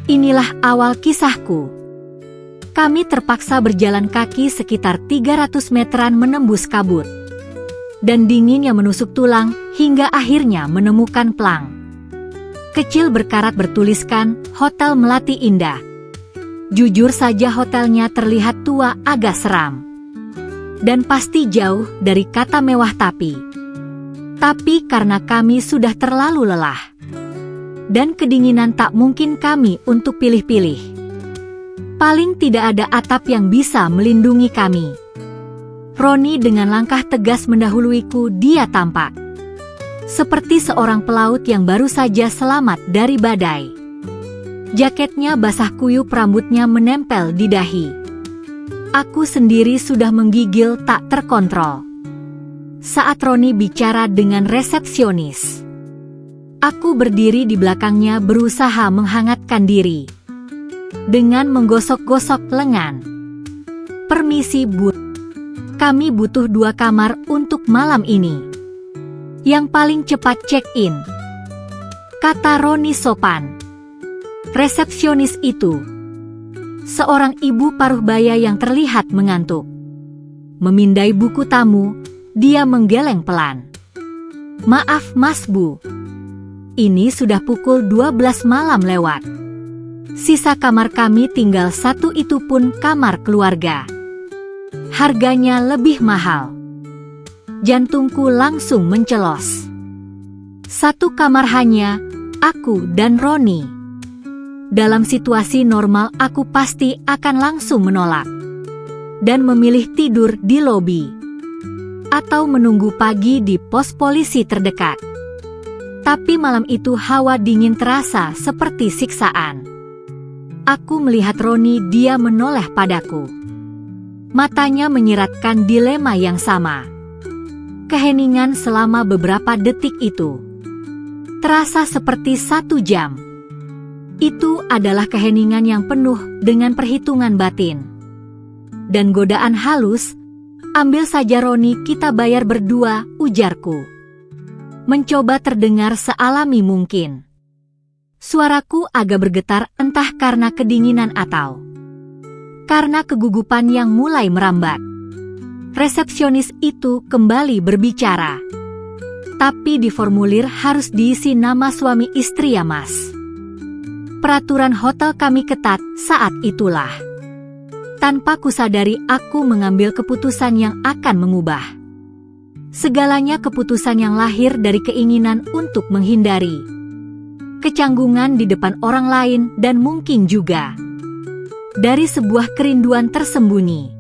Inilah awal kisahku. Kami terpaksa berjalan kaki sekitar 300 meteran menembus kabut. Dan dingin yang menusuk tulang hingga akhirnya menemukan plang kecil berkarat bertuliskan Hotel Melati Indah. Jujur saja hotelnya terlihat tua agak seram. Dan pasti jauh dari kata mewah Tapi karena kami sudah terlalu lelah. Dan kedinginan tak mungkin kami untuk pilih-pilih. Paling tidak ada atap yang bisa melindungi kami. Roni dengan langkah tegas mendahuluiku, dia tampak seperti seorang pelaut yang baru saja selamat dari badai. Jaketnya basah kuyup, rambutnya menempel di dahi. Aku sendiri sudah menggigil tak terkontrol. Saat Roni bicara dengan resepsionis, aku berdiri di belakangnya berusaha menghangatkan diri. Dengan menggosok-gosok lengan. Permisi Bu, kami butuh 2 kamar untuk malam ini. Yang paling cepat check-in, kata Roni sopan. Resepsionis itu, seorang ibu paruh baya yang terlihat mengantuk. Memindai buku tamu, dia menggeleng pelan. Maaf Mas Bu, ini sudah pukul 12 malam lewat. Sisa kamar kami tinggal 1, itu pun kamar keluarga. Harganya lebih mahal. Jantungku langsung mencelos. 1 kamar hanya, aku dan Roni. Dalam situasi normal aku pasti akan langsung menolak. Dan memilih tidur di lobi. Atau menunggu pagi di pos polisi terdekat. Tapi malam itu hawa dingin terasa seperti siksaan. Aku melihat Roni, dia menoleh padaku. Matanya menyiratkan dilema yang sama. Keheningan selama beberapa detik itu terasa seperti 1 jam. Itu adalah keheningan yang penuh dengan perhitungan batin. Dan godaan halus, ambil saja Roni, kita bayar berdua, ujarku. Mencoba terdengar sealami mungkin. Suaraku agak bergetar, entah karena kedinginan atau karena kegugupan yang mulai merambat. Resepsionis itu kembali berbicara. Tapi di formulir harus diisi nama suami istri ya Mas. Peraturan hotel kami ketat saat itulah. Tanpa kusadari aku mengambil keputusan yang akan mengubah segalanya, keputusan yang lahir dari keinginan untuk menghindari kecanggungan di depan orang lain dan mungkin juga dari sebuah kerinduan tersembunyi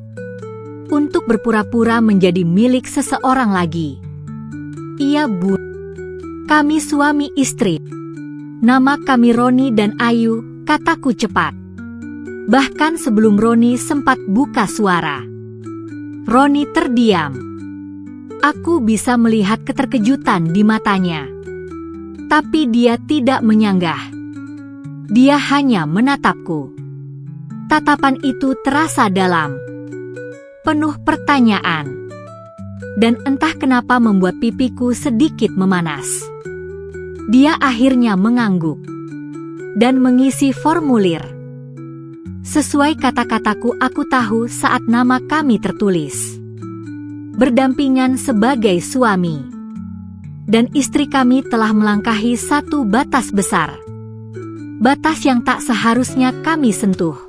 untuk berpura-pura menjadi milik seseorang lagi. Iya Bu, kami suami istri. Nama kami Roni dan Ayu, kataku cepat. Bahkan sebelum Roni sempat buka suara. Roni terdiam. Aku bisa melihat keterkejutan di matanya. Tapi dia tidak menyanggah. Dia hanya menatapku. Tatapan itu terasa dalam, penuh pertanyaan. Dan entah kenapa membuat pipiku sedikit memanas. Dia akhirnya mengangguk dan mengisi formulir. Sesuai kata-kataku, aku tahu saat nama kami tertulis. Berdampingan sebagai suami dan istri, kami telah melangkahi 1 batas besar. Batas yang tak seharusnya kami sentuh.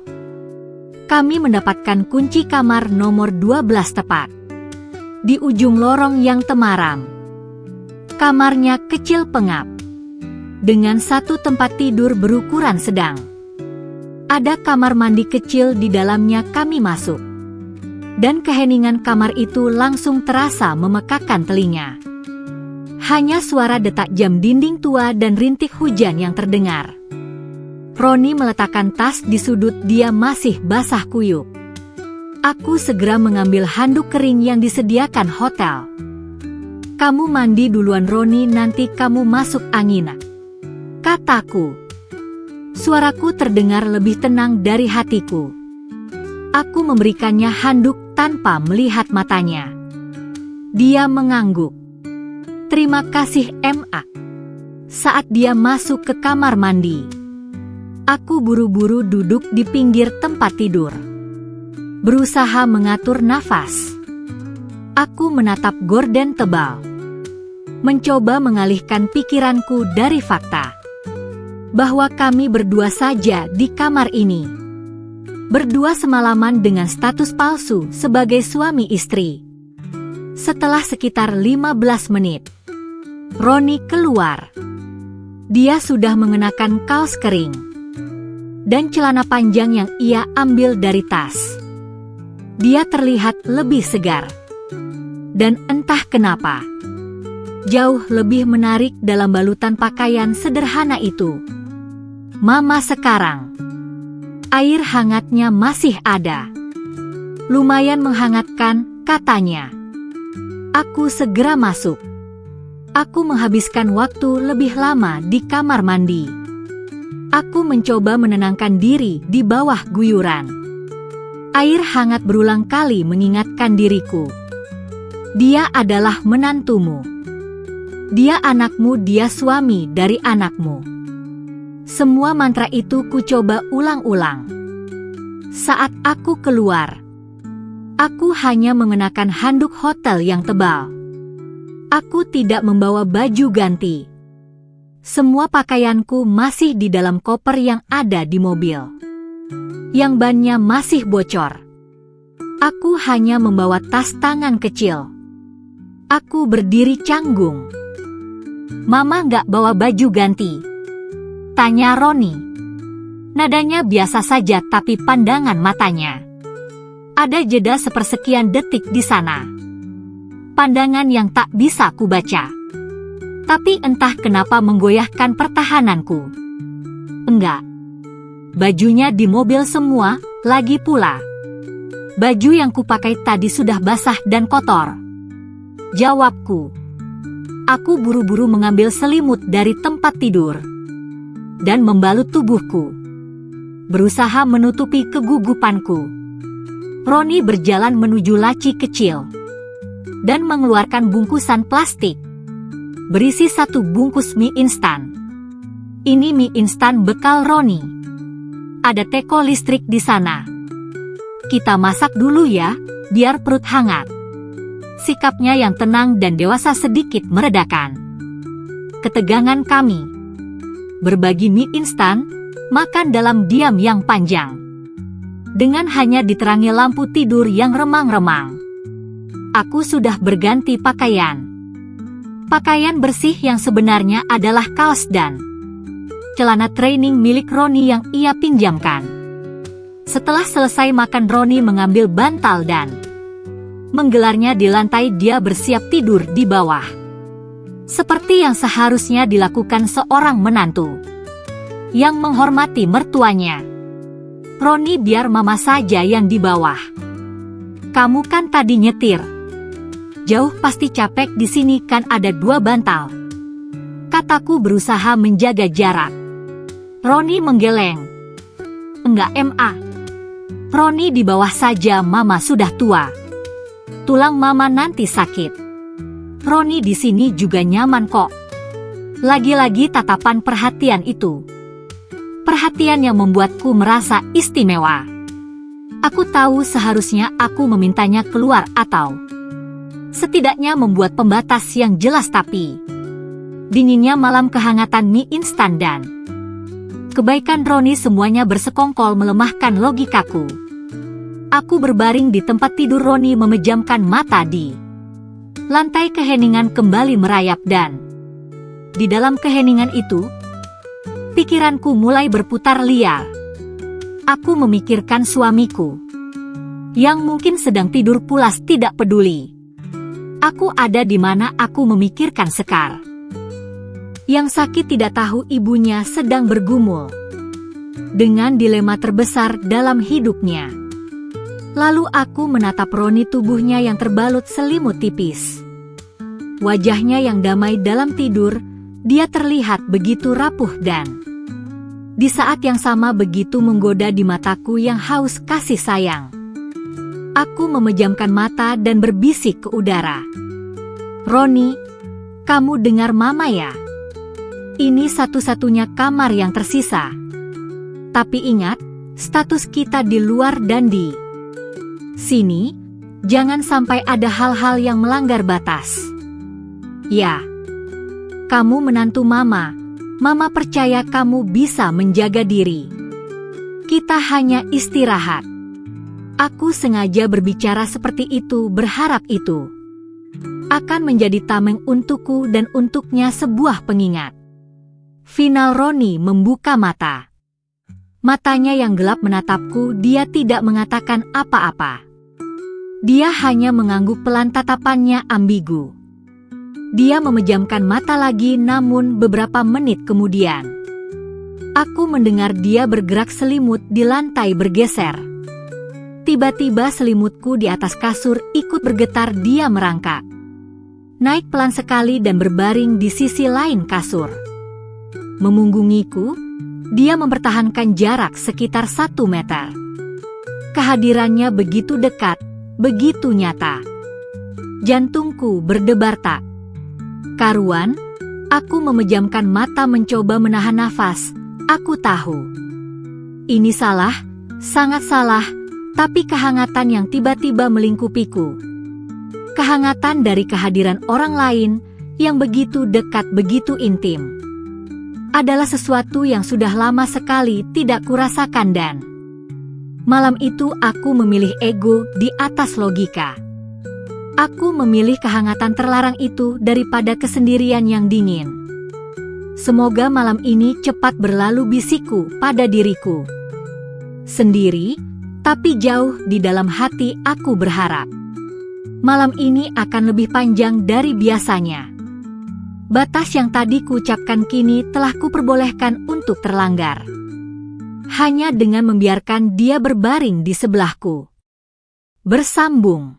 Kami mendapatkan kunci kamar nomor 12 tepat di ujung lorong yang temaram. Kamarnya kecil pengap, dengan 1 tempat tidur berukuran sedang. Ada kamar mandi kecil di dalamnya. Kami masuk, dan keheningan kamar itu langsung terasa memekakan telinga. Hanya suara detak jam dinding tua dan rintik hujan yang terdengar. Roni meletakkan tas di sudut, dia masih basah kuyup. Aku segera mengambil handuk kering yang disediakan hotel. Kamu mandi duluan Roni, nanti kamu masuk angin, kataku. Suaraku terdengar lebih tenang dari hatiku. Aku memberikannya handuk tanpa melihat matanya. Dia mengangguk. Terima kasih Ma. Saat dia masuk ke kamar mandi, Aku buru-buru duduk di pinggir tempat tidur, berusaha mengatur nafas. Aku menatap gorden tebal, mencoba mengalihkan pikiranku dari fakta bahwa kami berdua saja di kamar ini. Berdua semalaman dengan status palsu sebagai suami istri. Setelah sekitar 15 menit, Roni keluar. Dia sudah mengenakan kaos kering dan celana panjang yang ia ambil dari tas. Dia terlihat lebih segar. Dan entah kenapa, jauh lebih menarik dalam balutan pakaian sederhana itu. Mama sekarang, air hangatnya masih ada. Lumayan menghangatkan, katanya. Aku segera masuk. Aku menghabiskan waktu lebih lama di kamar mandi. Aku mencoba menenangkan diri di bawah guyuran. Air hangat berulang kali mengingatkan diriku. Dia adalah menantumu. Dia anakmu, dia suami dari anakmu. Semua mantra itu kucoba ulang-ulang. Saat aku keluar, aku hanya mengenakan handuk hotel yang tebal. Aku tidak membawa baju ganti. Semua pakaianku masih di dalam koper yang ada di mobil, yang bannya masih bocor. Aku hanya membawa tas tangan kecil. Aku berdiri canggung. Mama nggak bawa baju ganti? Tanya Roni. Nadanya biasa saja tapi pandangan matanya. Ada jeda sepersekian detik di sana. Pandangan yang tak bisa kubaca. Tapi entah kenapa menggoyahkan pertahananku. Enggak. Bajunya di mobil semua, lagi pula. Baju yang kupakai tadi sudah basah dan kotor. Jawabku. Aku buru-buru mengambil selimut dari tempat tidur dan membalut tubuhku, berusaha menutupi kegugupanku. Roni berjalan menuju laci kecil dan mengeluarkan bungkusan plastik berisi 1 bungkus mie instan. Ini mie instan bekal Roni. Ada teko listrik di sana. Kita masak dulu ya, biar perut hangat. Sikapnya yang tenang dan dewasa sedikit meredakan ketegangan kami. Berbagi mie instan, makan dalam diam yang panjang. Dengan hanya diterangi lampu tidur yang remang-remang. Aku sudah berganti pakaian. Pakaian bersih yang sebenarnya adalah kaos dan celana training milik Roni yang ia pinjamkan. Setelah selesai makan, Roni mengambil bantal dan menggelarnya di lantai. Dia bersiap tidur di bawah, seperti yang seharusnya dilakukan seorang menantu yang menghormati mertuanya. Roni, biar mama saja yang di bawah. Kamu kan tadi nyetir. Jauh pasti capek, di sini kan ada 2 bantal. Kataku berusaha menjaga jarak. Roni menggeleng. Enggak Ma. Roni, di bawah saja, mama sudah tua. Tulang mama nanti sakit. Roni, di sini juga nyaman kok. Lagi-lagi tatapan perhatian itu. Perhatian yang membuatku merasa istimewa. Aku tahu seharusnya aku memintanya keluar atau setidaknya membuat pembatas yang jelas, tapi dinginnya malam, kehangatan mie instan dan kebaikan Roni semuanya bersekongkol melemahkan logikaku. Aku berbaring di tempat tidur. Roni memejamkan mata di lantai. Keheningan kembali merayap dan di dalam keheningan itu, pikiranku mulai berputar liar. Aku memikirkan suamiku yang mungkin sedang tidur pulas, tidak peduli aku ada di mana. Aku memikirkan Sekar yang sakit, tidak tahu ibunya sedang bergumul dengan dilema terbesar dalam hidupnya. Lalu aku menatap Roni, tubuhnya yang terbalut selimut tipis. Wajahnya yang damai dalam tidur, dia terlihat begitu rapuh dan di saat yang sama begitu menggoda di mataku yang haus kasih sayang. Aku memejamkan mata dan berbisik ke udara. Roni, kamu dengar mama ya? Ini satu-satunya kamar yang tersisa. Tapi ingat, status kita di luar dan di sini, jangan sampai ada hal-hal yang melanggar batas. Ya, kamu menantu Mama. Mama percaya kamu bisa menjaga diri. Kita hanya istirahat. Aku sengaja berbicara seperti itu, berharap itu akan menjadi tameng untukku dan untuknya sebuah pengingat. Final. Roni membuka mata. Matanya yang gelap menatapku, dia tidak mengatakan apa-apa. Dia hanya mengangguk pelan, tatapannya ambigu. Dia memejamkan mata lagi, namun beberapa menit kemudian aku mendengar dia bergerak, selimut di lantai bergeser. Tiba-tiba selimutku di atas kasur ikut bergetar, dia merangkak. Naik pelan sekali dan berbaring di sisi lain kasur. Memunggungiku, dia mempertahankan jarak sekitar 1 meter. Kehadirannya begitu dekat, begitu nyata. Jantungku berdebar tak karuan. Aku memejamkan mata mencoba menahan nafas. Aku tahu ini salah, sangat salah, tapi kehangatan yang tiba-tiba melingkupiku, kehangatan dari kehadiran orang lain yang begitu dekat, begitu intim, adalah sesuatu yang sudah lama sekali tidak kurasakan. Dan malam itu aku memilih ego di atas logika. Aku memilih kehangatan terlarang itu daripada kesendirian yang dingin. Semoga malam ini cepat berlalu, bisikku pada diriku sendiri, tapi jauh di dalam hati aku berharap malam ini akan lebih panjang dari biasanya. Batas yang tadi kuucapkan kini telah kuperbolehkan untuk terlanggar, hanya dengan membiarkan dia berbaring di sebelahku. Bersambung.